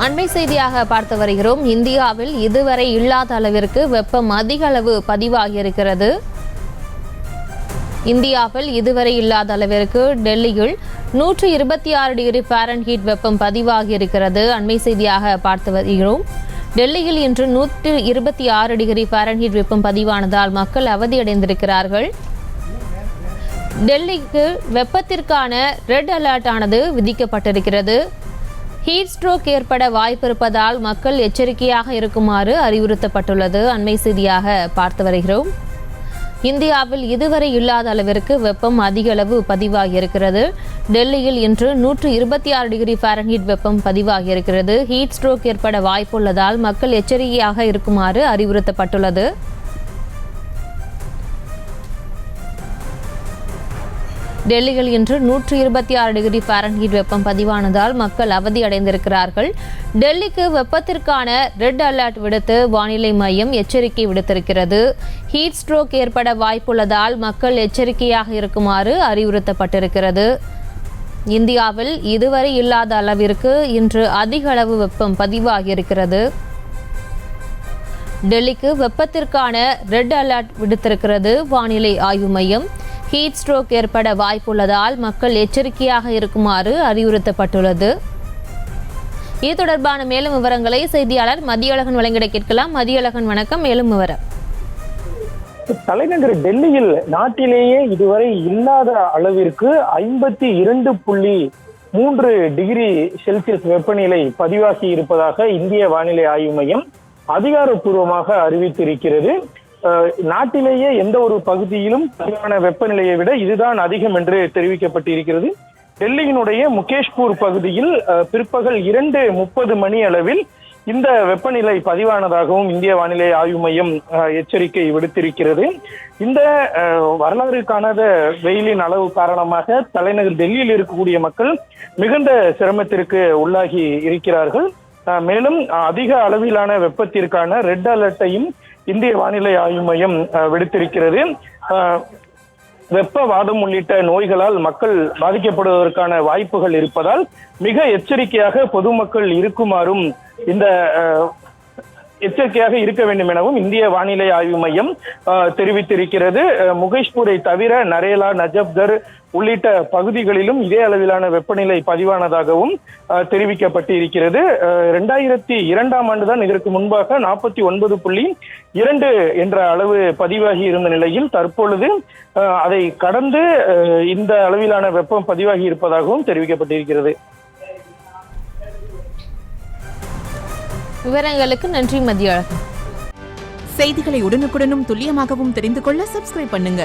அண்மை செய்தியாக பார்த்து வருகிறோம். இந்தியாவில் இதுவரை இல்லாத அளவிற்கு வெப்பம் அதிக அளவு பதிவாகியிருக்கிறது. இந்தியாவில் இதுவரை இல்லாத அளவிற்கு டெல்லியில் 126 டிகிரி ஃபாரன்ஹீட் வெப்பம் பதிவாகியிருக்கிறது. அண்மை செய்தியாக பார்த்து வருகிறோம். டெல்லியில் இன்று 126 டிகிரி ஃபாரன்ஹீட் வெப்பம் பதிவானதால் மக்கள் அவதியடைந்திருக்கிறார்கள். டெல்லிக்கு வெப்பத்திற்கான ரெட் அலர்ட் ஆனது விதிக்கப்பட்டிருக்கிறது. ஹீட் ஸ்ட்ரோக் ஏற்பட வாய்ப்பிருப்பதால் மக்கள் எச்சரிக்கையாக இருக்குமாறு அறிவுறுத்தப்பட்டுள்ளது. அண்மை செய்தியாக பார்த்து வருகிறோம். இந்தியாவில் இதுவரை இல்லாத அளவிற்கு வெப்பம் அதிக அளவு பதிவாகியிருக்கிறது. டெல்லியில் இன்று 126 டிகிரி ஃபாரன்ஹீட் வெப்பம் பதிவாகியிருக்கிறது. ஹீட் ஸ்ட்ரோக் ஏற்பட வாய்ப்புள்ளதால் மக்கள் எச்சரிக்கையாக இருக்குமாறு அறிவுறுத்தப்பட்டுள்ளது. டெல்லியில் இன்று 126 டிகிரி ஃபாரன்ஹீட் வெப்பம் பதிவானதால் மக்கள் அவதியடைந்திருக்கிறார்கள். டெல்லிக்கு வெப்பத்திற்கான ரெட் அலர்ட் விடுத்து வானிலை மையம் எச்சரிக்கை விடுத்திருக்கிறது. ஹீட் ஸ்ட்ரோக் ஏற்பட வாய்ப்புள்ளதால் மக்கள் எச்சரிக்கையாக இருக்குமாறு அறிவுறுத்தப்பட்டிருக்கிறது. இந்தியாவில் இதுவரை இல்லாத அளவிற்கு இன்று அதிக அளவு வெப்பம் பதிவாகியிருக்கிறது. டெல்லிக்கு வெப்பத்திற்கான ரெட் அலர்ட் விடுத்திருக்கிறது வானிலை ஆய்வு மையம். ஹீட் ஸ்ட்ரோக் ஏற்பட வாய்ப்புள்ளதால் மக்கள் எச்சரிக்கையாக இருக்குமாறு அறிவுறுத்தப்பட்டுள்ளது. இது தொடர்பான மேலும் விவரங்களை செய்தியாளர் மதியழகன் வழங்கிட கேட்கலாம். மதியழகன் வணக்கம். மேலும் விவரம். தலைநகர் டெல்லியில் நாட்டிலேயே இதுவரை இல்லாத அளவிற்கு 52.3 டிகிரி செல்சியஸ் வெப்பநிலை பதிவாகி இருப்பதாக இந்திய வானிலை ஆய்வு மையம் அதிகாரப்பூர்வமாக அறிவித்திருக்கிறது. நாட்டிலேயே எந்த ஒரு பகுதியிலும் பதிவான வெப்பநிலையை விட இதுதான் அதிகம் என்று தெரிவிக்கப்பட்டிருக்கிறது. டெல்லியினுடைய முகேஷ்பூர் பகுதியில் பிற்பகல் 2:30 மணி அளவில் இந்த வெப்பநிலை பதிவானதாகவும் இந்திய வானிலை ஆய்வு மையம் எச்சரிக்கை விடுத்திருக்கிறது. இந்த வரலாறு காணாத வெயிலின் அளவு காரணமாக தலைநகர் டெல்லியில் இருக்கக்கூடிய மக்கள் மிகுந்த சிரமத்திற்கு உள்ளாகி இருக்கிறார்கள். மேலும் அதிக அளவிலான வெப்பத்திற்கான ரெட் அலர்ட்டையும் இந்திய வானிலை ஆய்வு மையம் விடுத்திருக்கிறது. வெப்பவாதம் உள்ளிட்ட நோய்களால் மக்கள் பாதிக்கப்படுவதற்கான வாய்ப்புகள் இருப்பதால் மிக எச்சரிக்கையாக பொதுமக்கள் இருக்குமாறும் எச்சரிக்கையாக இருக்க வேண்டும் எனவும் இந்திய வானிலை ஆய்வு மையம் தெரிவித்திருக்கிறது. முகேஷ்பூரை தவிர நரேலா, நஜப்கர் உள்ளிட்ட பகுதிகளிலும் இதே அளவிலான வெப்பநிலை பதிவானதாகவும் தெரிவிக்கப்பட்டு இருக்கிறது. 2002ஆம் ஆண்டுதான் இதற்கு முன்பாக 49.2 என்ற அளவு பதிவாகி இருந்த நிலையில் தற்பொழுது அதை கடந்து இந்த அளவிலான வெப்பம் பதிவாகி இருப்பதாகவும் தெரிவிக்கப்பட்டிருக்கிறது. விவரங்களுக்கு நன்றி மதியழகன். செய்திகளை உடனுக்குடனும் துல்லியமாகவும் தெரிந்து கொள்ள சப்ஸ்கிரைப் பண்ணுங்க.